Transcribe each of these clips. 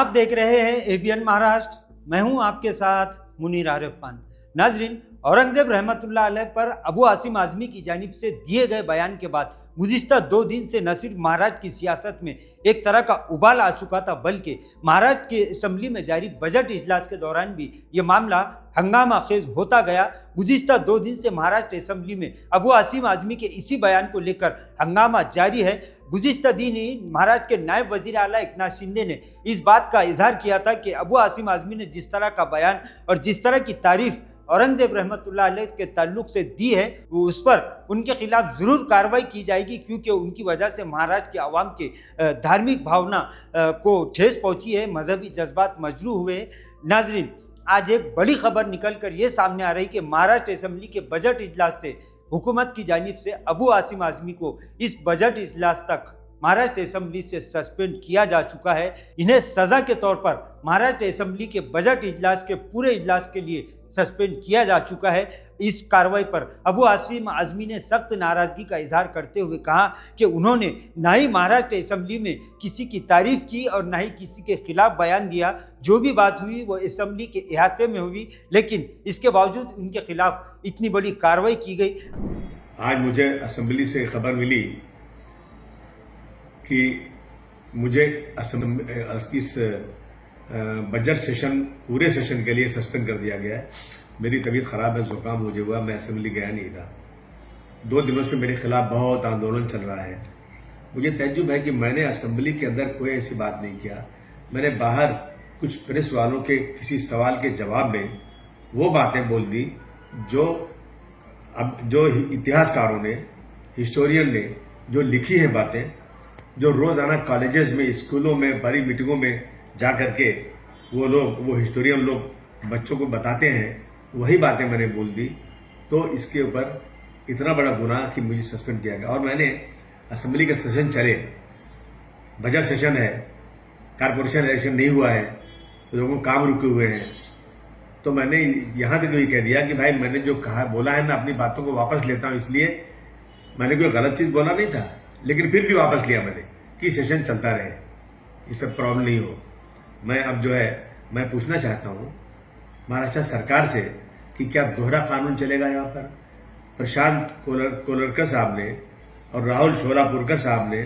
आप देख रहे हैं एबीएन महाराष्ट्र। मैं हूं आपके साथ मुनीर आरिफ खान। नाजरीन, औरंगजेब रहमतुल्लाह अलैह पर अबू आसिम आज़मी की जानिब से दिए गए बयान के बाद गुज़िश्ता 2 दिन से न सिर्फ महाराष्ट्र की सियासत में एक तरह का उबाल आ चुका था, बल्कि महाराष्ट्र की असम्बली में जारी बजट इजलास के दौरान भी ये मामला हंगामा खेज होता गया। गुज़िश्ता 2 दिन से महाराष्ट्र असम्बली में अबू आसिम आज़मी के इसी बयान को लेकर हंगामा जारी है। गुज़िश्ता दिन ही महाराष्ट्र के नायब वज़ीर आला एकनाथ शिंदे ने इस बात का इजहार किया था कि अबू आसिम आज़मी ने जिस तरह का बयान और जिस तरह की तारीफ औरंगजेब रहमतुल्लाह अलैह के ताल्लुक से दी है, वो उस पर उनके खिलाफ ज़रूर कार्रवाई की जाएगी, क्योंकि उनकी वजह से महाराष्ट्र के आवाम के धार्मिक भावना को ठेस पहुंची है, मजहबी जज्बात मजरूह हुए। नाजरीन, आज एक बड़ी खबर निकल कर ये सामने आ रही कि महाराष्ट्र असम्बली के बजट इजलास से हुकूमत की जानिब से अबू आसिम आज़मी को इस बजट इजलास तक महाराष्ट्र असम्बली से सस्पेंड किया जा चुका है। इन्हें सज़ा के तौर पर महाराष्ट्र असम्बली के बजट इजलास के पूरे इजलास के लिए सस्पेंड किया जा चुका है। इस कार्रवाई पर अबू आसिम आज़मी ने सख्त नाराज़गी का इजहार करते हुए कहा कि उन्होंने ना ही महाराष्ट्र असम्बली में किसी की तारीफ की और ना ही किसी के खिलाफ बयान दिया। जो भी बात हुई वो असम्बली के इहाते में हुई, लेकिन इसके बावजूद उनके खिलाफ इतनी बड़ी कार्रवाई की गई। आज मुझे असम्बली से खबर मिली कि मुझे इस बजट सेशन पूरे सेशन के लिए सस्पेंड कर दिया गया है। मेरी तबीयत ख़राब है, ज़ुकाम मुझे हुआ, मैं असेंबली गया नहीं था। 2 दिनों से मेरे खिलाफ बहुत आंदोलन चल रहा है। मुझे तज्जुब है कि मैंने असेंबली के अंदर कोई ऐसी बात नहीं किया। मैंने बाहर कुछ प्रेस वालों के किसी सवाल के जवाब में वो बातें बोल दी जो इतिहासकारों ने, हिस्टोरियन ने जो लिखी हैं बातें, जो रोज़ाना कॉलेजेस में, स्कूलों में, बड़ी मीटिंगों में जा करके वो हिस्टोरियन लोग बच्चों को बताते हैं, वही बातें मैंने बोल दी। तो इसके ऊपर इतना बड़ा गुनाह कि मुझे सस्पेंड किया गया। और मैंने असेंबली का सेशन चले, बजट सेशन है, कारपोरेशन इलेक्शन नहीं हुआ है, तो लोगों को काम रुके हुए हैं, तो मैंने यहाँ तक ये कह दिया कि भाई मैंने जो कहा बोला है, मैं अपनी बातों को वापस लेता हूँ। इसलिए मैंने कोई गलत चीज़ बोला नहीं था, लेकिन फिर भी वापस लिया मैंने कि सेशन चलता रहे, ये सब प्रॉब्लम नहीं हो। मैं अब जो है मैं पूछना चाहता हूँ महाराष्ट्र सरकार से कि क्या दोहरा कानून चलेगा यहाँ पर। प्रशांत कोलरकर साहब ने और राहुल शोलापुरकर साहब ने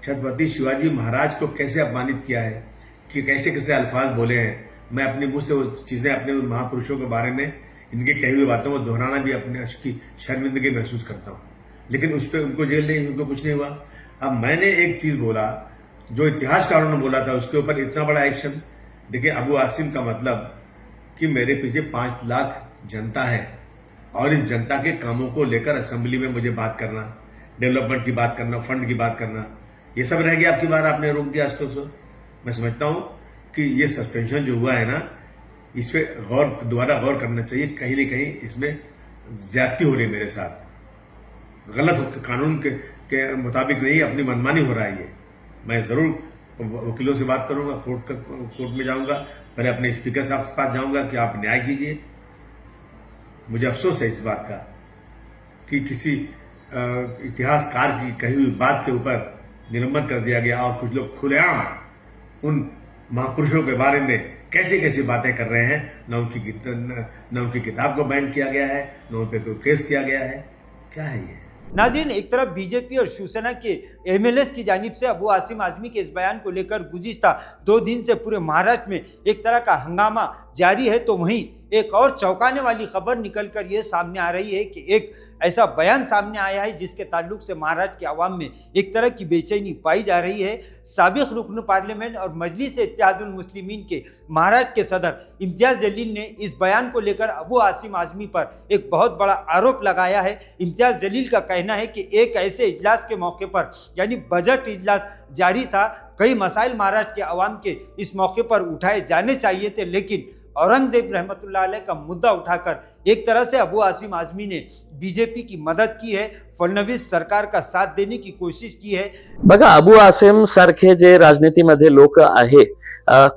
छत्रपति शिवाजी महाराज को कैसे अपमानित किया है, कि कैसे कैसे अल्फाज बोले हैं। मैं अपने मुंह से वो चीज़ें अपने महापुरुषों के बारे में इनके कही हुई बातों को दोहराना भी अपने की शर्मिंदगी महसूस करता हूँ, लेकिन उस पर उनको जेल नहीं, उनको कुछ नहीं हुआ। अब मैंने एक चीज़ बोला जो इतिहासकारों ने बोला था, उसके ऊपर इतना बड़ा एक्शन। देखिए, अबू आसिम का मतलब कि मेरे पीछे 5 लाख जनता है और इस जनता के कामों को लेकर असेंबली में मुझे बात करना, डेवलपमेंट की बात करना, फंड की बात करना, ये सब रह गया। आपकी बात आपने रोक दिया इसको। मैं समझता हूँ कि ये सस्पेंशन जो हुआ है ना, इस पर दोबारा गौर करना चाहिए। कहीं ना कहीं इसमें ज्यादती हो रही है मेरे साथ, गलत कानून के मुताबिक नहीं, अपनी मनमानी हो रहा है ये। मैं ज़रूर वकीलों से बात करूंगा, कोर्ट में जाऊंगा, पहले अपने स्पीकर साहब के पास जाऊंगा कि आप न्याय कीजिए। मुझे अफसोस है इस बात का कि किसी इतिहासकार की कही हुई बात के ऊपर निलंबन कर दिया गया और कुछ लोग खुलेआम उन महापुरुषों के बारे में कैसे कैसी बातें कर रहे हैं। न उनकी किताब को बैन किया गया है, न उन पर कोई केस किया गया है। क्या है ये? नाज़रीन, एक तरफ बीजेपी और शिवसेना के एमएलएस की जानिब से अबू आसिम आज़मी के इस बयान को लेकर गुज़िश्ता 2 दिन से पूरे महाराष्ट्र में एक तरह का हंगामा जारी है, तो वहीं एक और चौंकाने वाली खबर निकलकर ये सामने आ रही है कि एक ऐसा बयान सामने आया है जिसके ताल्लुक से महाराष्ट्र के अवाम में एक तरह की बेचैनी पाई जा रही है। साबिक़ रुकन पार्लियामेंट और मजलिस इत्तेहादुल मुस्लिमीन के महाराष्ट्र के सदर इम्तियाज़ जलील ने इस बयान को लेकर अबू आसिम आज़मी पर एक बहुत बड़ा आरोप लगाया है। इम्तियाज़ जलील का कहना है कि एक ऐसे इजलास के मौके पर, यानी बजट इजलास जारी था, कई मसाइल महाराष्ट्र के अवाम के इस मौके पर उठाए जाने चाहिए थे, लेकिन औरंगजेब रहमतुल्लाह अलैह का मुद्दा उठाकर एक तरह से अबू आसिम आजमी ने बीजेपी की मदद की है, फडणवीस सरकार का साथ देने की कोशिश की है। बघा, अबू आसिम सारखे जे राजनीतीमध्ये लोक आहे,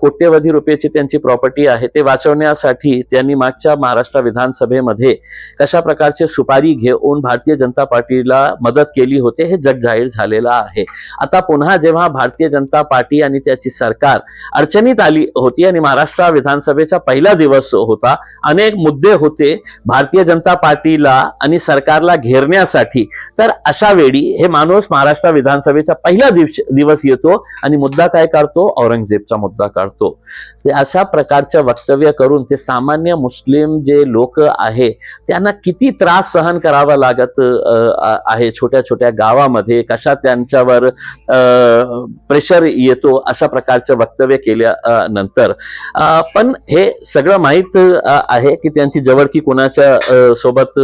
कोट्यवधी रुपयाची त्यांची प्रॉपर्टी आहे, ते वाचवण्यासाठी त्यांनी मागच्या महाराष्ट्र विधानसभेमध्ये कशा प्रकारचे सुपारी घेऊन भारतीय जनता पार्टीला मदत केली होते हे जगजाहीर झालेलं आहे। आता पुन्हा जेव्हा भारतीय जनता पार्टी आणि त्याची सरकार अडचणीत आली होती आणि महाराष्ट्र विधानसभेचा पहिला दिवस होता, अनेक मुद्दे होते भारतीय जनता पार्टीला आणि सरकारला घेरण्यासाठी, तर अशा वेळी हे माणूस महाराष्ट्र विधानसभेचा पहिला दिवस येतो आणि मुद्दा काय काढतो? औरंगजेबचा मुद्दा काढतो। ते अशा प्रकारचं वक्तव्य करून ते सामान्य मुस्लिम जे लोक आहे त्यांना किती त्रास सहन करावा लागत आहे, छोट्या छोट्या गावामध्ये कशा त्यांच्यावर प्रेशर येतो अशा प्रकारचं वक्तव्य केल्यानंतर। पण हे सगळं माहीत आहे की त्यांची जवळकी कोणाच्या सोबत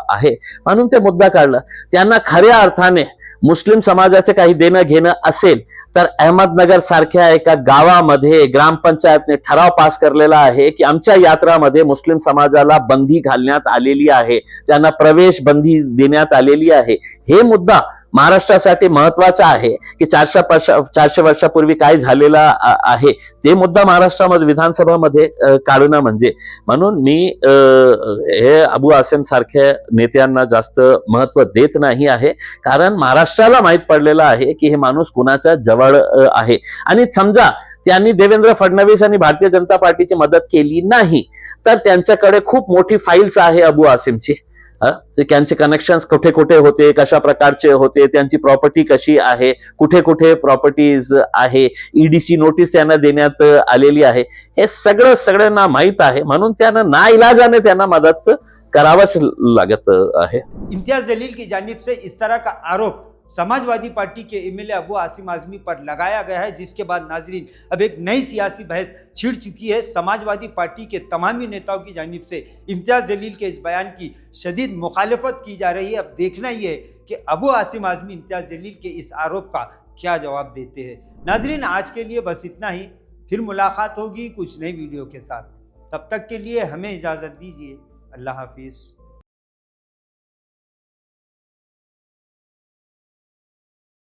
आहे, म्हणून ते मुद्दा काढला। त्यांना खऱ्या अर्थाने मुस्लिम समाजाचे काही देणं घेणं असेल तर अहमदनगर सारख्या एका गावामध्ये ग्रामपंचायतने ठराव पास करलेला आहे की आमच्या यात्रामध्ये मुस्लिम समाजाला बंदी घालण्यात आलेली आहे, त्यांना प्रवेश बंदी देण्यात आलेली आहे। हे मुद्दा महाराष्ट्रासाठी महत्वाचा आहे की 400 वर्षापूर्वी काय झालेला आहे ते मुद्दा महाराष्ट्रामध्ये विधानसभामध्ये काढणं म्हणजे। म्हणून मी हे अबू आसिम सारख्या नेत्यांना जास्त महत्व देत नाही आहे, कारण महाराष्ट्राला माहित पडलेलं आहे की हे माणूस कुणाच्या जवळ आहे। आणि समजा त्यांनी देवेंद्र फडणवीस आणि भारतीय जनता पार्टीची मदत केली नाही तर त्यांच्याकडे खूप मोठी फाईल्स आहे अबू आसिमची। त्यांचे कनेक्शन्स कुठे कुठे होते, कशा प्रकारचे होते, त्यांची प्रॉपर्टी कशी आहे, कुठे कुठे प्रॉपर्टीज आहे, ईडीसी नोटीस त्यांना देण्यात आलेली आहे, हे सगळ्यांना माहित आहे। म्हणून त्यांना नाइलाजाने त्यांना मदत करावंच लागत आहे। इम्तियाज जलील की जानिब से इस तरह का आरोप समाजवादी पार्टी के एमएलए अबू आसिम आजमी पर लगाया गया है, जिसके बाद नाजरीन अब एक नई सियासी बहस छिड़ चुकी है। समाजवादी पार्टी के तमामी नेताओं की जानिब से इम्तियाज जलील के इस बयान की शदीद मुखालफत की जा रही है। अब देखना ही है कि अबू आसिम आजमी इम्तियाज जलील के इस आरोप का क्या जवाब देते हैं। नाजरीन, आज के लिए बस इतना ही, फिर मुलाकात होगी कुछ नई वीडियो के साथ। तब तक के लिए हमें इजाज़त दीजिए। अल्लाह हाफिज़।